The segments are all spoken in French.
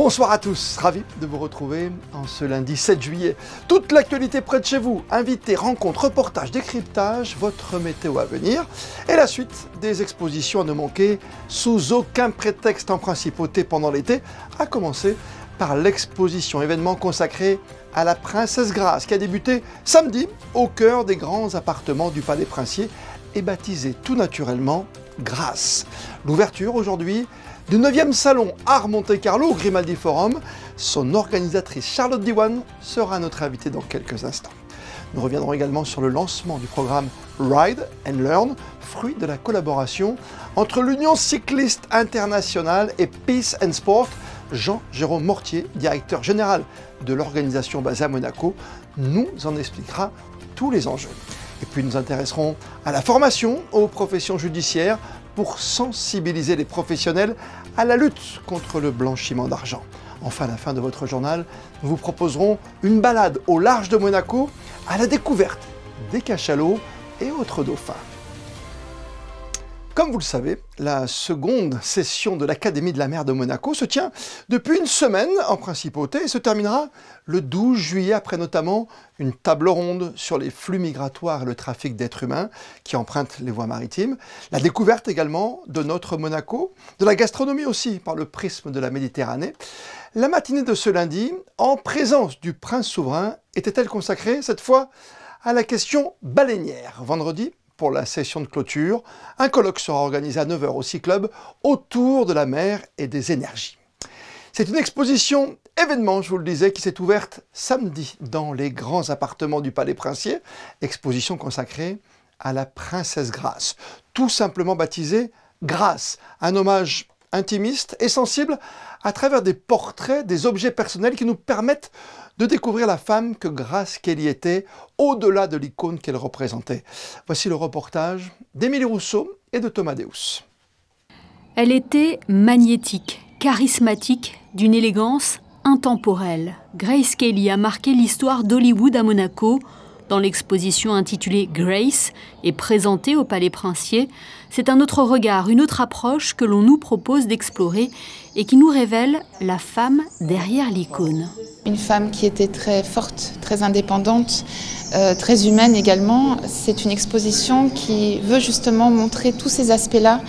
Bonsoir à tous, ravi de vous retrouver en ce lundi 7 juillet. Toute l'actualité près de chez vous, invités, rencontres, reportages, décryptage, votre météo à venir et la suite des expositions à ne manquer sous aucun prétexte en principauté pendant l'été, à commencer par l'exposition événement consacrée à la Princesse Grace qui a débuté samedi au cœur des grands appartements du Palais Princier et baptisé tout naturellement Grace. L'ouverture aujourd'hui du 9e salon Art Monte-Carlo au Grimaldi Forum. Son organisatrice Charlotte Diwan sera notre invitée dans quelques instants. Nous reviendrons également sur le lancement du programme Ride and Learn, fruit de la collaboration entre l'Union cycliste internationale et Peace and Sport. Jean-Jérôme Mortier, directeur général de l'organisation basée à Monaco, nous en expliquera tous les enjeux. Et puis nous intéresserons à la formation aux professions judiciaires pour sensibiliser les professionnels à la lutte contre le blanchiment d'argent. Enfin, à la fin de votre journal, nous vous proposerons une balade au large de Monaco à la découverte des cachalots et autres dauphins. Comme vous le savez, la seconde session de l'Académie de la mer de Monaco se tient depuis une semaine en principauté et se terminera le 12 juillet après notamment une table ronde sur les flux migratoires et le trafic d'êtres humains qui empruntent les voies maritimes, la découverte également de notre Monaco, de la gastronomie aussi par le prisme de la Méditerranée. La matinée de ce lundi, en présence du prince souverain, était-elle consacrée cette fois à la question baleinière. Vendredi, pour la session de clôture, un colloque sera organisé à 9 h au Sea Club autour de la mer et des énergies. C'est une exposition événement, je vous le disais, qui s'est ouverte samedi dans les grands appartements du Palais Princier. Exposition consacrée à la Princesse Grace, tout simplement baptisée Grace, un hommage intimiste et sensible à travers des portraits, des objets personnels qui nous permettent de découvrir la femme que Grace Kelly était, au-delà de l'icône qu'elle représentait. Voici le reportage d'Émilie Rousseau et de Thomas Deus. Elle était magnétique, charismatique, d'une élégance intemporelle. Grace Kelly a marqué l'histoire d'Hollywood à Monaco. Dans l'exposition intitulée Grace et présentée au Palais Princier, c'est un autre regard, une autre approche que l'on nous propose d'explorer et qui nous révèle la femme derrière l'icône. Une femme qui était très forte, très indépendante, très humaine également. C'est une exposition qui veut justement montrer tous ces aspects-là,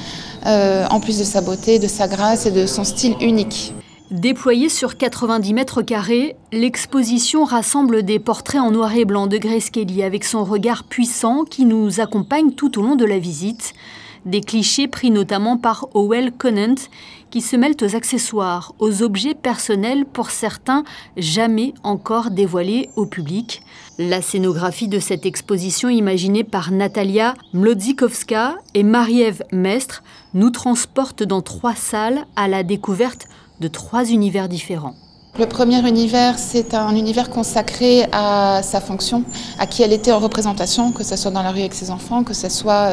en plus de sa beauté, de sa grâce et de son style unique. Déployée sur 90 mètres carrés, l'exposition rassemble des portraits en noir et blanc de Grace Kelly avec son regard puissant qui nous accompagne tout au long de la visite. Des clichés pris notamment par Howell Conant qui se mêlent aux accessoires, aux objets personnels pour certains jamais encore dévoilés au public. La scénographie de cette exposition imaginée par Natalia Mlodzikowska et Marie-Ève Mestre nous transporte dans 3 salles à la découverte de 3 univers différents. Le premier univers, c'est un univers consacré à sa fonction, à qui elle était en représentation, que ce soit dans la rue avec ses enfants, que ce soit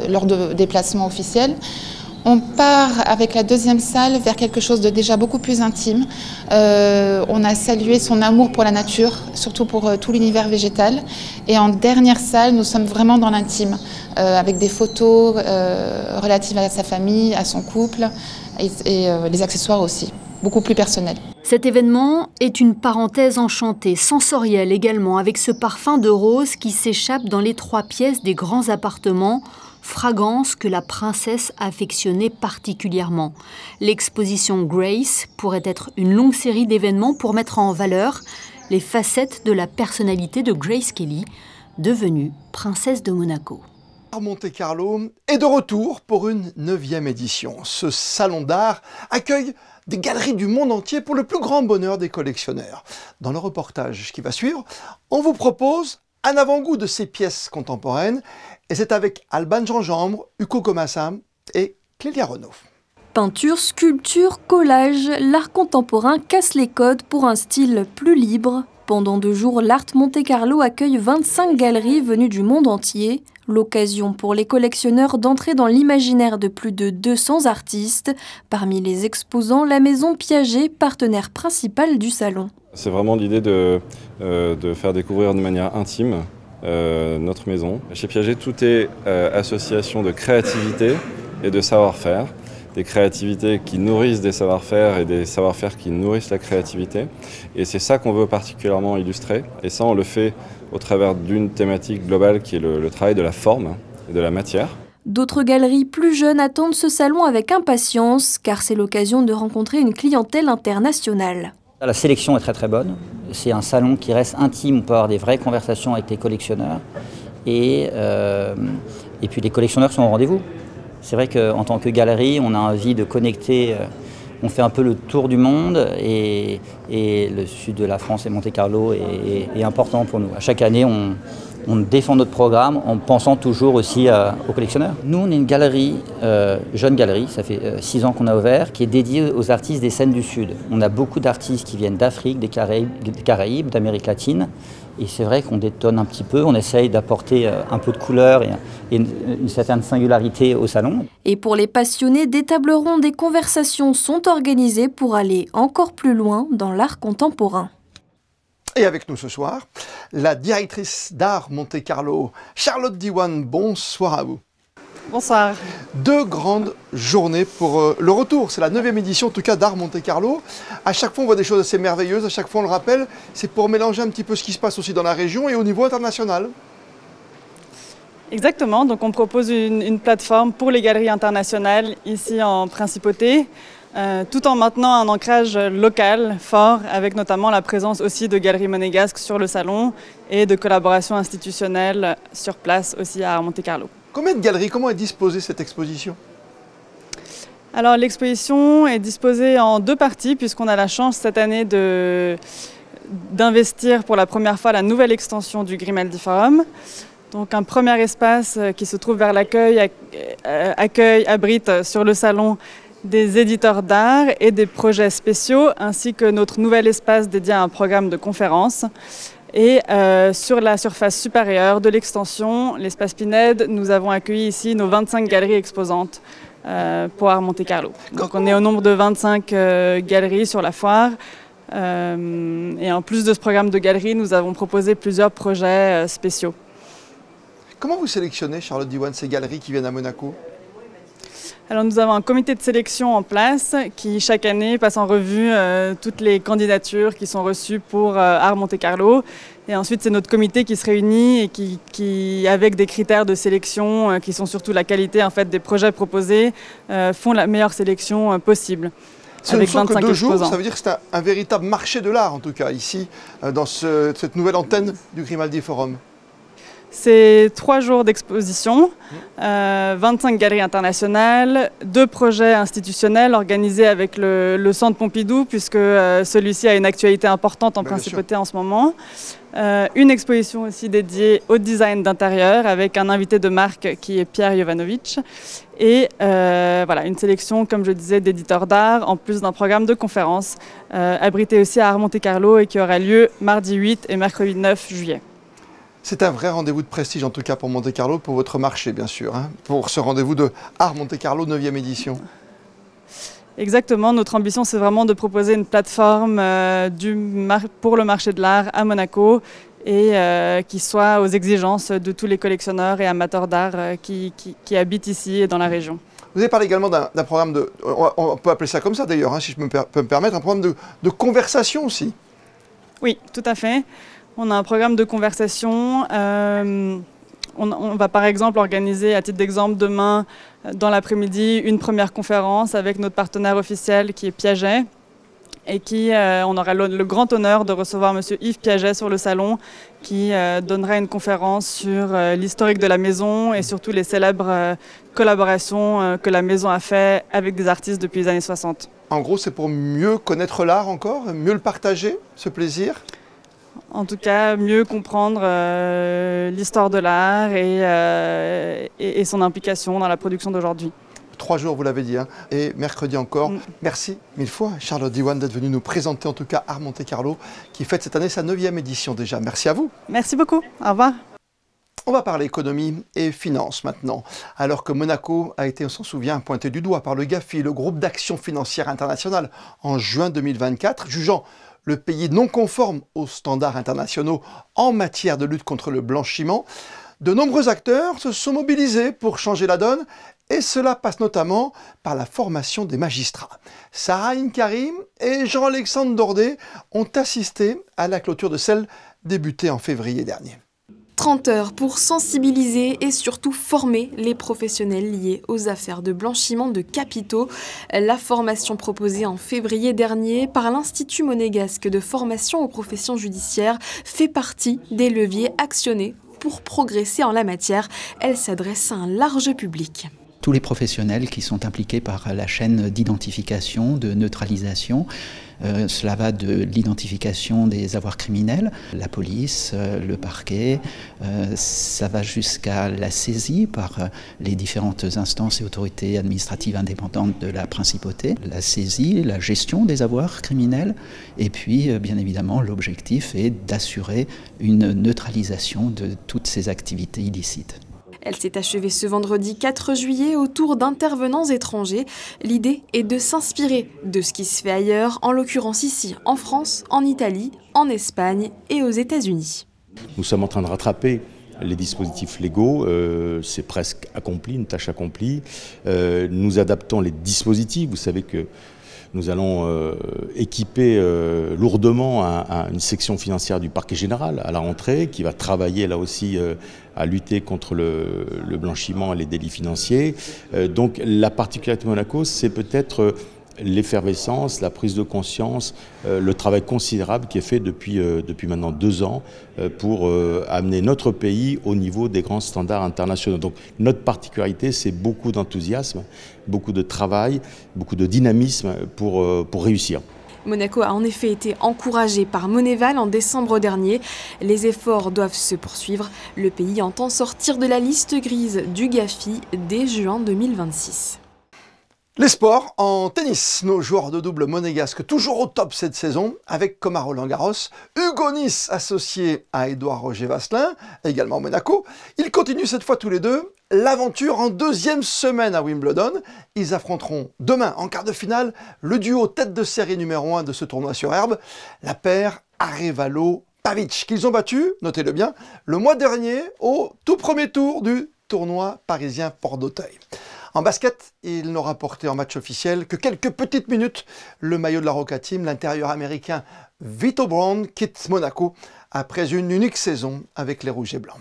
lors de déplacements officiels. On part avec la deuxième salle vers quelque chose de déjà beaucoup plus intime. On a salué son amour pour la nature, surtout pour tout l'univers végétal. Et en dernière salle, nous sommes vraiment dans l'intime, avec des photos relatives à sa famille, à son couple et les accessoires aussi, beaucoup plus personnels. Cet événement est une parenthèse enchantée, sensorielle également, avec ce parfum de rose qui s'échappe dans les 3 pièces des grands appartements, fragrance que la princesse affectionnait particulièrement. L'exposition Grace pourrait être une longue série d'événements pour mettre en valeur les facettes de la personnalité de Grace Kelly, devenue princesse de Monaco. Monte-Carlo est de retour pour une 9e édition. Ce salon d'art accueille des galeries du monde entier pour le plus grand bonheur des collectionneurs. Dans le reportage qui va suivre, on vous propose un avant-goût de ces pièces contemporaines et c'est avec Alban Gingembre, Uko Komassam et Clélia Renaud. Peinture, sculpture, collage, l'art contemporain casse les codes pour un style plus libre. Pendant 2 jours, l'Art Monte-Carlo accueille 25 galeries venues du monde entier. L'occasion pour les collectionneurs d'entrer dans l'imaginaire de plus de 200 artistes. Parmi les exposants, la maison Piaget, partenaire principal du salon. C'est vraiment l'idée de faire découvrir de manière intime notre maison. Chez Piaget, tout est association de créativité et de savoir-faire. des créativités qui nourrissent des savoir-faire et des savoir-faire qui nourrissent la créativité. Et c'est ça qu'on veut particulièrement illustrer. Et ça, on le fait au travers d'une thématique globale qui est le travail de la forme et de la matière. D'autres galeries plus jeunes attendent ce salon avec impatience, car c'est l'occasion de rencontrer une clientèle internationale. La sélection est très très bonne. C'est un salon qui reste intime, on peut avoir des vraies conversations avec les collectionneurs. Et puis les collectionneurs sont au rendez-vous. C'est vrai qu'en tant que galerie, on a envie de connecter, on fait un peu le tour du monde et le sud de la France et Monte-Carlo est important pour nous. À chaque année, on défend notre programme en pensant toujours aussi aux collectionneurs. Nous, on est une galerie, jeune galerie, ça fait 6 ans qu'on a ouvert, qui est dédiée aux artistes des scènes du Sud. On a beaucoup d'artistes qui viennent d'Afrique, des Caraïbes, d'Amérique latine. Et c'est vrai qu'on détonne un petit peu, on essaye d'apporter un peu de couleur et une certaine singularité au salon. Et pour les passionnés, des tables rondes, des conversations sont organisées pour aller encore plus loin dans l'art contemporain. Et avec nous ce soir, la directrice d'art Monte-Carlo, Charlotte Diwan. Bonsoir à vous. Bonsoir. 2 grandes journées pour le retour. C'est la 9e édition, en tout cas, d'Art Monte-Carlo. À chaque fois, on voit des choses assez merveilleuses. À chaque fois, on le rappelle, c'est pour mélanger un petit peu ce qui se passe aussi dans la région et au niveau international. Exactement. Donc, on propose une plateforme pour les galeries internationales ici en Principauté, tout en maintenant un ancrage local fort, avec notamment la présence aussi de galeries monégasques sur le salon et de collaborations institutionnelles sur place aussi à Art Monte-Carlo. Combien de galeries, comment est disposée cette exposition? Alors l'exposition est disposée en 2 parties puisqu'on a la chance cette année d'investir pour la première fois la nouvelle extension du Grimaldi Forum. Donc un premier espace qui se trouve vers l'accueil, abrite sur le salon des éditeurs d'art et des projets spéciaux ainsi que notre nouvel espace dédié à un programme de conférences. Et sur la surface supérieure de l'extension, l'espace Pinède, nous avons accueilli ici nos 25 galeries exposantes pour Art Monte-Carlo. Donc on est au nombre de 25 galeries sur la foire. Et en plus de ce programme de galeries, nous avons proposé plusieurs projets spéciaux. Comment vous sélectionnez, Charlotte Diwan, ces galeries qui viennent à Monaco? Alors nous avons un comité de sélection en place qui chaque année passe en revue toutes les candidatures qui sont reçues pour Art Monte-Carlo. Et ensuite c'est notre comité qui se réunit et qui avec des critères de sélection qui sont surtout la qualité en fait, des projets proposés, font la meilleure sélection possible. Ce ne sont que 2 jours, ça veut dire que c'est un véritable marché de l'art en tout cas ici, dans cette nouvelle antenne du Grimaldi Forum. C'est 3 jours d'exposition, 25 galeries internationales, 2 projets institutionnels organisés avec le Centre Pompidou, puisque celui-ci a une actualité importante en Principauté en ce moment. Une exposition aussi dédiée au design d'intérieur avec un invité de marque qui est Pierre Jovanovic. Et voilà, une sélection, comme je disais, d'éditeurs d'art, en plus d'un programme de conférences, abrité aussi à Art Monte-Carlo et qui aura lieu mardi 8 et mercredi 9 juillet. C'est un vrai rendez-vous de prestige, en tout cas pour Monte-Carlo, pour votre marché, bien sûr, hein, pour ce rendez-vous de Art Monte-Carlo 9e édition. Exactement, notre ambition, c'est vraiment de proposer une plateforme pour le marché de l'art à Monaco et qui soit aux exigences de tous les collectionneurs et amateurs d'art qui habitent ici et dans la région. Vous avez parlé également d'un programme de, on peut appeler ça comme ça d'ailleurs, hein, si je peux me permettre, un programme de conversation aussi. Oui, tout à fait. On a un programme de conversation. On va par exemple organiser, à titre d'exemple, demain, dans l'après-midi, une première conférence avec notre partenaire officiel qui est Piaget. Et on aura le grand honneur de recevoir M. Yves Piaget sur le salon qui donnera une conférence sur l'historique de la maison et surtout les célèbres collaborations que la maison a fait avec des artistes depuis les années 60. En gros, c'est pour mieux connaître l'art encore, mieux le partager, ce plaisir? En tout cas, mieux comprendre l'histoire de l'art et son implication dans la production d'aujourd'hui. 3 jours, vous l'avez dit, hein, et mercredi encore. Merci 1000 fois, Charlotte Diwan, d'être venue nous présenter en tout cas Art Monte-Carlo, qui fête cette année sa 9e édition déjà. Merci à vous. Merci beaucoup. Au revoir. On va parler économie et finances maintenant. Alors que Monaco a été, on s'en souvient, pointé du doigt par le GAFI, le groupe d'action financière internationale, en juin 2024, jugeant le pays non conforme aux standards internationaux en matière de lutte contre le blanchiment. De nombreux acteurs se sont mobilisés pour changer la donne Et cela passe notamment par la formation des magistrats. Sarah Karim et Jean-Alexandre Dordet ont assisté à la clôture de celle débutée en février dernier. 30 heures pour sensibiliser et surtout former les professionnels liés aux affaires de blanchiment de capitaux. La formation proposée en février dernier par l'Institut monégasque de formation aux professions judiciaires fait partie des leviers actionnés pour progresser en la matière. Elle s'adresse à un large public. Tous les professionnels qui sont impliqués par la chaîne d'identification, de neutralisation. Cela va de l'identification des avoirs criminels, la police, le parquet, ça va jusqu'à la saisie par les différentes instances et autorités administratives indépendantes de la principauté, la saisie, la gestion des avoirs criminels, et puis bien évidemment l'objectif est d'assurer une neutralisation de toutes ces activités illicites. Elle s'est achevée ce vendredi 4 juillet autour d'intervenants étrangers. L'idée est de s'inspirer de ce qui se fait ailleurs, en l'occurrence ici, en France, en Italie, en Espagne et aux États-Unis. Nous sommes en train de rattraper les dispositifs légaux, c'est presque accompli, une tâche accomplie. Nous adaptons les dispositifs, vous savez que nous allons équiper lourdement une section financière du parquet général à la rentrée qui va travailler là aussi à lutter contre le blanchiment et les délits financiers. Donc la particularité de Monaco, c'est peut-être l'effervescence, la prise de conscience, le travail considérable qui est fait depuis maintenant 2 ans pour amener notre pays au niveau des grands standards internationaux. Donc notre particularité, c'est beaucoup d'enthousiasme, beaucoup de travail, beaucoup de dynamisme pour réussir. Monaco a en effet été encouragé par Moneval en décembre dernier. Les efforts doivent se poursuivre. Le pays entend sortir de la liste grise du GAFI dès juin 2026. Les sports en tennis, nos joueurs de double monégasques toujours au top cette saison, avec comme à Roland-Garros, Hugo Nys associé à Édouard Roger Vasselin, également Monaco. Ils continuent cette fois tous les deux l'aventure en 2e semaine à Wimbledon. Ils affronteront demain en quart de finale le duo tête de série numéro 1 de ce tournoi sur herbe, la paire Arévalo-Pavic, qu'ils ont battu, notez-le bien, le mois dernier au tout premier tour du tournoi parisien Porte d'Auteuil. En basket, il n'aura porté en match officiel que quelques petites minutes. Le maillot de la Roca Team, l'intérieur américain Vito Brown, quitte Monaco après une unique saison avec les Rouges et Blancs.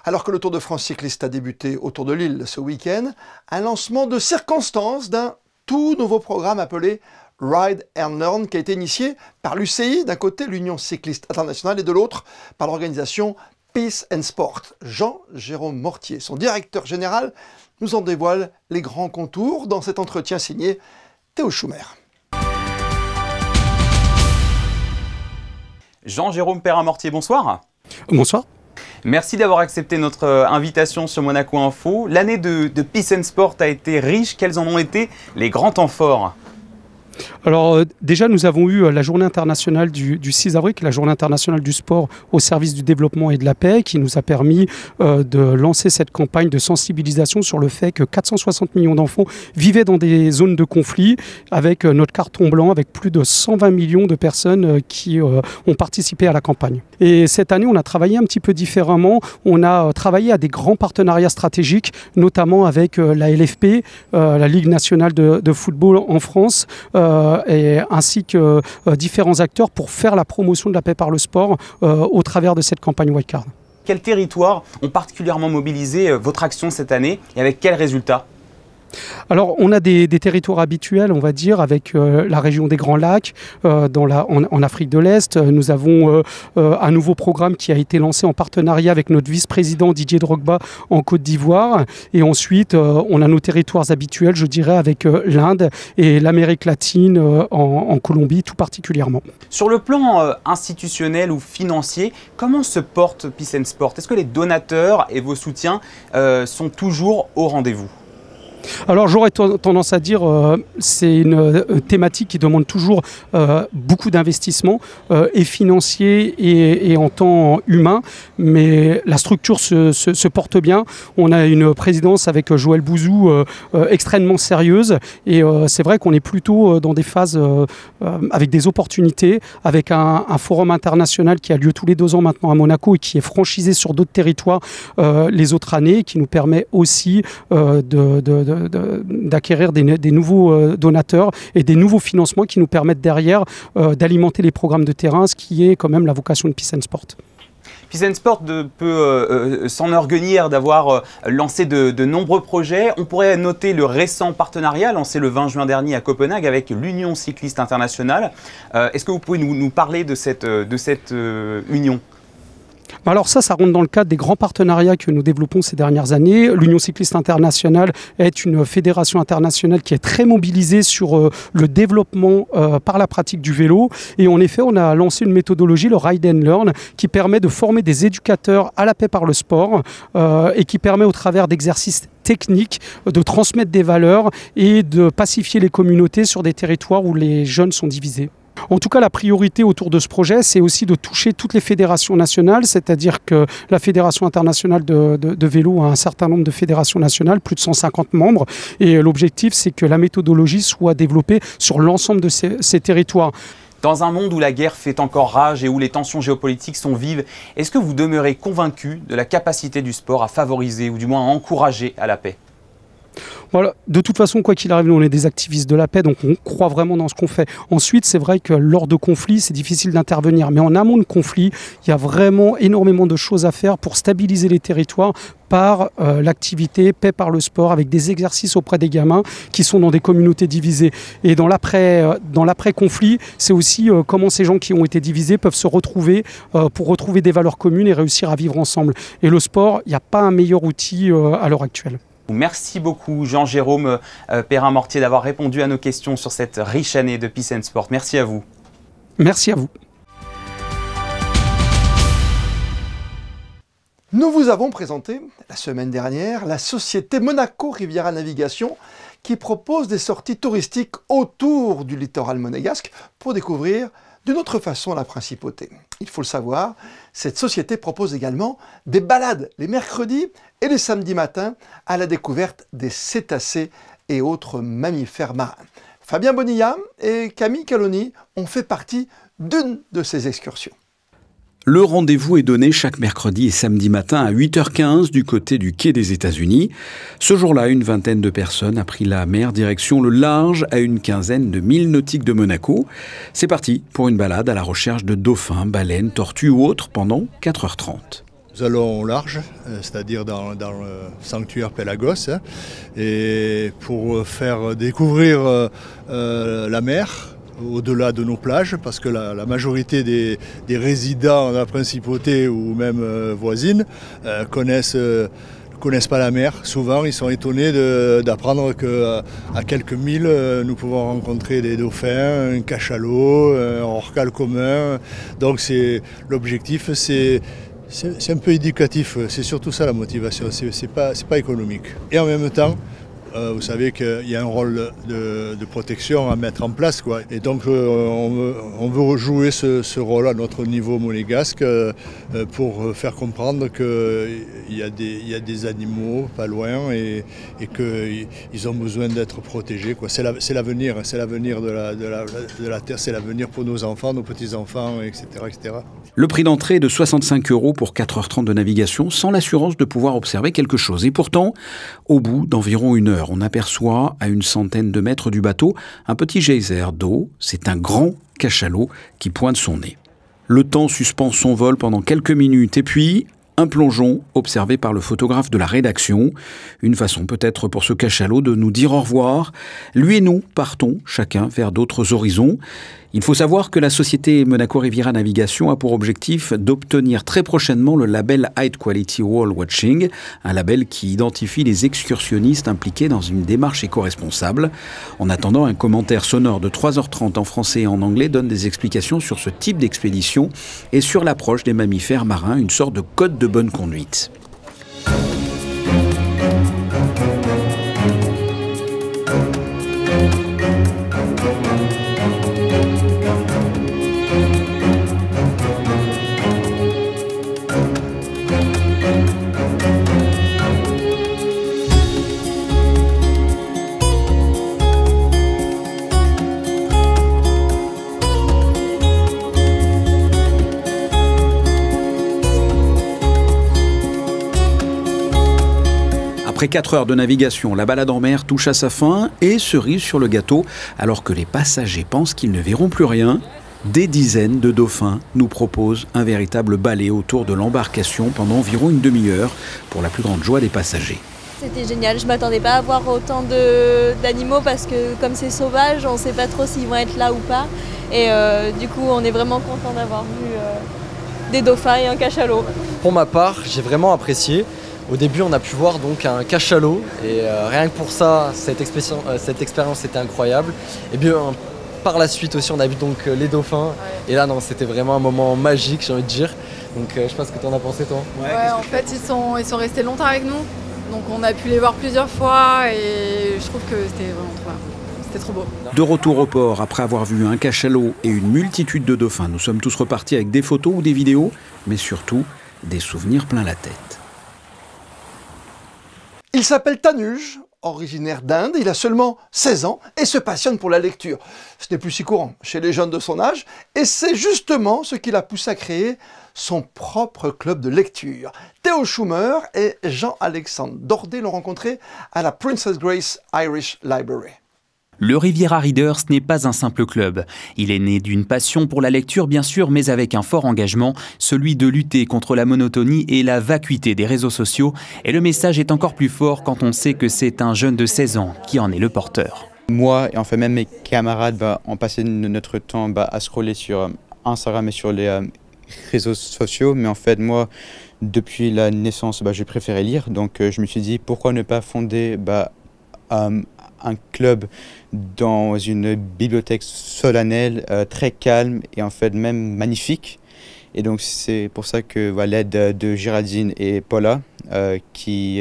Alors que le Tour de France cycliste a débuté autour de Lille ce week-end, un lancement de circonstance d'un tout nouveau programme appelé Ride and Learn qui a été initié par l'UCI, d'un côté l'Union cycliste internationale et de l'autre par l'organisation Peace and Sport. Jean-Jérôme Mortier, son directeur général, nous en dévoile les grands contours dans cet entretien signé Théo Schumer. Jean-Jérôme Perrin-Mortier, bonsoir. Bonsoir. Merci d'avoir accepté notre invitation sur Monaco Info. L'année de Peace and Sport a été riche. Quels en ont été les grands temps forts ? Alors déjà, nous avons eu la journée internationale du 6 avril, qui est la journée internationale du sport au service du développement et de la paix, qui nous a permis de lancer cette campagne de sensibilisation sur le fait que 460 millions d'enfants vivaient dans des zones de conflit, avec notre carton blanc, avec plus de 120 millions de personnes qui ont participé à la campagne. Et cette année, on a travaillé un petit peu différemment. On a travaillé à des grands partenariats stratégiques, notamment avec la LFP, la Ligue nationale de football en France, ainsi que différents acteurs pour faire la promotion de la paix par le sport au travers de cette campagne Wildcard. Quels territoires ont particulièrement mobilisé votre action cette année et avec quels résultats ? Alors, on a des territoires habituels, on va dire, avec la région des Grands Lacs, en Afrique de l'Est. Nous avons un nouveau programme qui a été lancé en partenariat avec notre vice-président Didier Drogba en Côte d'Ivoire. Et ensuite, on a nos territoires habituels, je dirais, avec l'Inde et l'Amérique latine en Colombie, tout particulièrement. Sur le plan institutionnel ou financier, comment se porte Peace and Sport ? Est-ce que les donateurs et vos soutiens sont toujours au rendez-vous ? Alors j'aurais tendance à dire c'est une thématique qui demande toujours beaucoup d'investissement et financier et en temps humain, mais la structure se porte bien. On a une présidence avec Joël Bouzou extrêmement sérieuse et c'est vrai qu'on est plutôt dans des phases avec des opportunités, avec un forum international qui a lieu tous les 2 ans maintenant à Monaco et qui est franchisé sur d'autres territoires les autres années, qui nous permet aussi d'acquérir des nouveaux donateurs et des nouveaux financements qui nous permettent derrière d'alimenter les programmes de terrain, ce qui est quand même la vocation de Peace and Sport. Peace and Sport peut s'enorgueillir d'avoir lancé de nombreux projets. On pourrait noter le récent partenariat lancé le 20 juin dernier à Copenhague avec l'Union cycliste internationale. Est-ce que vous pouvez nous parler de cette union ? Alors ça rentre dans le cadre des grands partenariats que nous développons ces dernières années. L'Union cycliste internationale est une fédération internationale qui est très mobilisée sur le développement par la pratique du vélo. Et en effet, on a lancé une méthodologie, le Ride and Learn, qui permet de former des éducateurs à la paix par le sport et qui permet au travers d'exercices techniques de transmettre des valeurs et de pacifier les communautés sur des territoires où les jeunes sont divisés. En tout cas, la priorité autour de ce projet, c'est aussi de toucher toutes les fédérations nationales, c'est-à-dire que la Fédération internationale de vélo a un certain nombre de fédérations nationales, plus de 150 membres, et l'objectif, c'est que la méthodologie soit développée sur l'ensemble de ces territoires. Dans un monde où la guerre fait encore rage et où les tensions géopolitiques sont vives, est-ce que vous demeurez convaincu de la capacité du sport à favoriser ou du moins à encourager à la paix ? Voilà. De toute façon, quoi qu'il arrive, nous on est des activistes de la paix, donc on croit vraiment dans ce qu'on fait. Ensuite, c'est vrai que lors de conflits, c'est difficile d'intervenir. Mais en amont de conflits, il y a vraiment énormément de choses à faire pour stabiliser les territoires par l'activité paix par le sport, avec des exercices auprès des gamins qui sont dans des communautés divisées. Et dans l'après-conflit, c'est aussi comment ces gens qui ont été divisés peuvent se retrouver pour retrouver des valeurs communes et réussir à vivre ensemble. Et le sport, il n'y a pas un meilleur outil à l'heure actuelle. Merci beaucoup Jean-Jérôme Perrin-Mortier d'avoir répondu à nos questions sur cette riche année de Peace and Sport. Merci à vous. Merci à vous. Nous vous avons présenté la semaine dernière la société Monaco Riviera Navigation qui propose des sorties touristiques autour du littoral monégasque pour découvrir d'une autre façon la principauté. Il faut le savoir, cette société propose également des balades les mercredis et les samedis matins à la découverte des cétacés et autres mammifères marins. Fabien Bonilla et Camille Caloni ont fait partie d'une de ces excursions. Le rendez-vous est donné chaque mercredi et samedi matin à 8h15 du côté du quai des États-Unis. Ce jour-là, une vingtaine de personnes a pris la mer direction le large à une quinzaine de milles nautiques de Monaco. C'est parti pour une balade à la recherche de dauphins, baleines, tortues ou autres pendant 4h30. Nous allons au large, c'est-à-dire dans le sanctuaire Pelagos, et pour faire découvrir la mer au-delà de nos plages, parce que la majorité des résidents de la principauté ou même voisines connaissent pas la mer. Souvent, ils sont étonnés d'apprendre qu'à quelques milles, nous pouvons rencontrer des dauphins, un cachalot, un rorqual commun. Donc l'objectif, c'est un peu éducatif, c'est surtout ça la motivation, c'est pas économique. Et en même temps, vous savez qu'il y a un rôle de protection à mettre en place, quoi. Et donc on veut jouer ce rôle à notre niveau monégasque pour faire comprendre qu'il y a des animaux pas loin et qu'ils ont besoin d'être protégés, quoi. C'est l'avenir de la terre, c'est l'avenir pour nos enfants, nos petits-enfants, etc., etc. Le prix d'entrée est de 65 € pour 4h30 de navigation, sans l'assurance de pouvoir observer quelque chose. Et pourtant, au bout d'environ 1 heure, on aperçoit à une centaine de mètres du bateau un petit geyser d'eau. C'est un grand cachalot qui pointe son nez. Le temps suspend son vol pendant quelques minutes et puis un plongeon observé par le photographe de la rédaction. Une façon peut-être pour ce cachalot de nous dire au revoir. Lui et nous partons chacun vers d'autres horizons. Il faut savoir que la société Monaco Riviera Navigation a pour objectif d'obtenir très prochainement le label High Quality Whale Watching, un label qui identifie les excursionnistes impliqués dans une démarche éco-responsable. En attendant, un commentaire sonore de 3h30 en français et en anglais donne des explications sur ce type d'expédition et sur l'approche des mammifères marins, une sorte de code de bonne conduite. Après 4 heures de navigation, la balade en mer touche à sa fin et cerise sur le gâteau, alors que les passagers pensent qu'ils ne verront plus rien, des dizaines de dauphins nous proposent un véritable balai autour de l'embarcation pendant environ une demi-heure pour la plus grande joie des passagers. C'était génial, je ne m'attendais pas à voir autant d'animaux parce que comme c'est sauvage, on ne sait pas trop s'ils vont être là ou pas. Et du coup, on est vraiment content d'avoir vu des dauphins et un cachalot. Pour ma part, j'ai vraiment apprécié. Au début, on a pu voir donc un cachalot et rien que pour ça, cette expérience était incroyable. Et bien, par la suite aussi, on a vu donc les dauphins. Et là, non, c'était vraiment un moment magique, j'ai envie de dire. Donc, je sais pas ce que tu en as pensé, toi. Ouais, en fait, ils sont restés longtemps avec nous. Donc, on a pu les voir plusieurs fois et je trouve que c'était vraiment trop bien. C'était trop beau. De retour au port, après avoir vu un cachalot et une multitude de dauphins, nous sommes tous repartis avec des photos ou des vidéos, mais surtout des souvenirs plein la tête. Il s'appelle Tanuj, originaire d'Inde, il a seulement 16 ans et se passionne pour la lecture. Ce n'est plus si courant chez les jeunes de son âge et c'est justement ce qui l'a poussé à créer son propre club de lecture. Théo Schumer et Jean-Alexandre Dordet l'ont rencontré à la Princess Grace Irish Library. Le Riviera Readers n'est pas un simple club. Il est né d'une passion pour la lecture, bien sûr, mais avec un fort engagement, celui de lutter contre la monotonie et la vacuité des réseaux sociaux. Et le message est encore plus fort quand on sait que c'est un jeune de 16 ans qui en est le porteur. Moi, et enfin même mes camarades, on passait notre temps à scroller sur Instagram et sur les réseaux sociaux. Mais en fait, moi, depuis la naissance, j'ai préféré lire. Donc je me suis dit, pourquoi ne pas fonder un club dans une bibliothèque solennelle, très calme et en fait même magnifique. Et donc c'est pour ça que l'aide de Géraldine et Paula, qui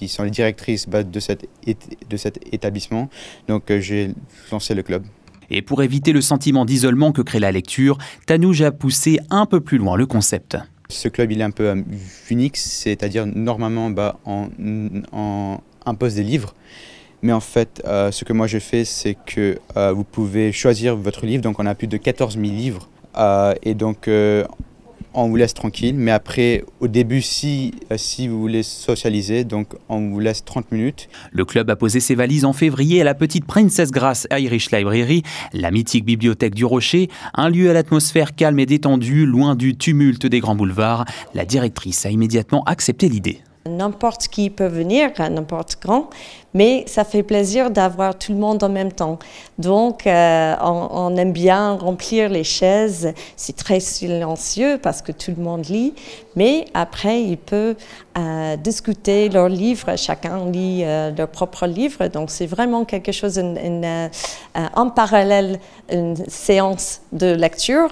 sont les directrices de cet établissement, donc j'ai lancé le club. Et pour éviter le sentiment d'isolement que crée la lecture, Tanuj a poussé un peu plus loin le concept. Ce club il est un peu unique, c'est-à-dire normalement on impose des livres. Mais en fait, ce que moi je fais, c'est que vous pouvez choisir votre livre. Donc on a plus de 14 000 livres. Et donc on vous laisse tranquille. Mais après, au début, si vous voulez socialiser, donc on vous laisse 30 minutes. Le club a posé ses valises en février à la petite Princess Grace Irish Library, la mythique bibliothèque du Rocher, un lieu à l'atmosphère calme et détendue, loin du tumulte des grands boulevards. La directrice a immédiatement accepté l'idée. N'importe qui peut venir, n'importe quand, mais ça fait plaisir d'avoir tout le monde en même temps. Donc, on aime bien remplir les chaises. C'est très silencieux parce que tout le monde lit, mais après, ils peuvent discuter leurs livres. Chacun lit leur propre livre. Donc, c'est vraiment quelque chose, en parallèle, une séance de lecture,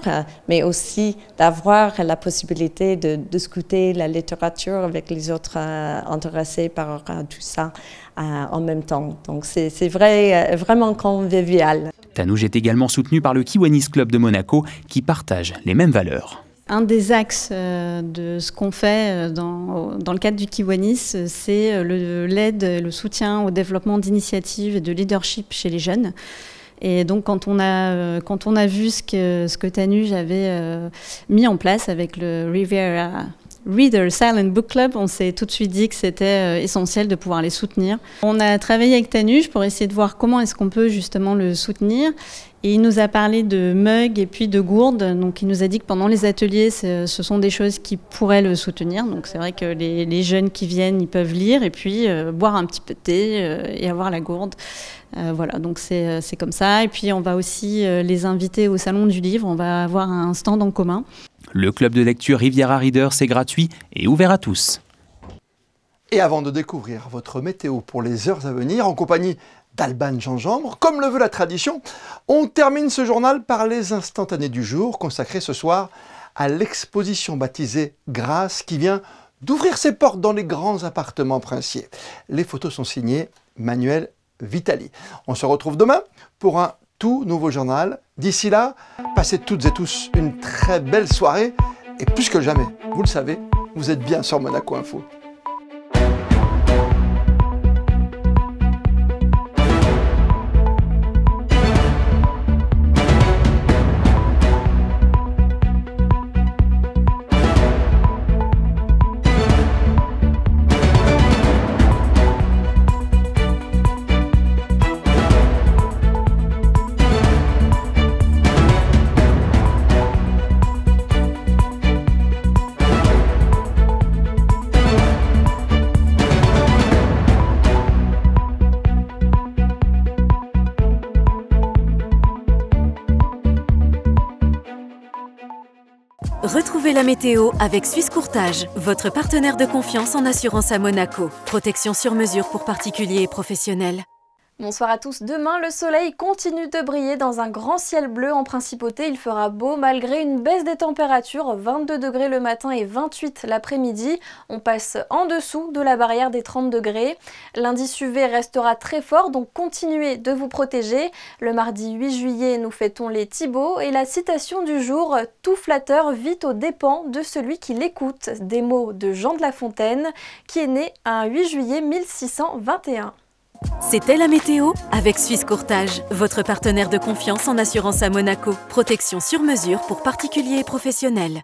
mais aussi d'avoir la possibilité de discuter la littérature avec les autres intéressés par tout ça en même temps. Donc c'est vraiment convivial. Tanuj est également soutenu par le Kiwanis Club de Monaco qui partage les mêmes valeurs. Un des axes de ce qu'on fait dans le cadre du Kiwanis, c'est l'aide, le soutien au développement d'initiatives et de leadership chez les jeunes. Et donc quand on a vu ce que Tanuj avait mis en place avec le Riviera Reader Silent Book Club, on s'est tout de suite dit que c'était essentiel de pouvoir les soutenir. On a travaillé avec Tanuj pour essayer de voir comment est-ce qu'on peut justement le soutenir. Et il nous a parlé de mugs et puis de gourdes. Donc il nous a dit que pendant les ateliers, ce sont des choses qui pourraient le soutenir. Donc c'est vrai que les jeunes qui viennent, ils peuvent lire et puis boire un petit peu de thé et avoir la gourde. Voilà, donc c'est comme ça. Et puis on va aussi les inviter au Salon du Livre. On va avoir un stand en commun. Le club de lecture Riviera Readers est gratuit et ouvert à tous. Et avant de découvrir votre météo pour les heures à venir, en compagnie d'Alban Gingembre, comme le veut la tradition, on termine ce journal par les instantanés du jour, consacrés ce soir à l'exposition baptisée Grâce, qui vient d'ouvrir ses portes dans les grands appartements princiers. Les photos sont signées Manuel Vitali. On se retrouve demain pour un tout nouveau journal. D'ici là, passez toutes et tous une très belle soirée et plus que jamais, vous le savez, vous êtes bien sur Monaco Info. Retrouvez la météo avec Suisse Courtage, votre partenaire de confiance en assurance à Monaco. Protection sur mesure pour particuliers et professionnels. Bonsoir à tous. Demain, le soleil continue de briller dans un grand ciel bleu. En principauté, il fera beau malgré une baisse des températures, 22 degrés le matin et 28 l'après-midi. On passe en dessous de la barrière des 30 degrés. L'indice UV restera très fort, donc continuez de vous protéger. Le mardi 8 juillet, nous fêtons les Thibauts et la citation du jour, « Tout flatteur vit aux dépens de celui qui l'écoute », des mots de Jean de La Fontaine, qui est né un 8 juillet 1621. C'était la météo avec Suisse Courtage, votre partenaire de confiance en assurance à Monaco. Protection sur mesure pour particuliers et professionnels.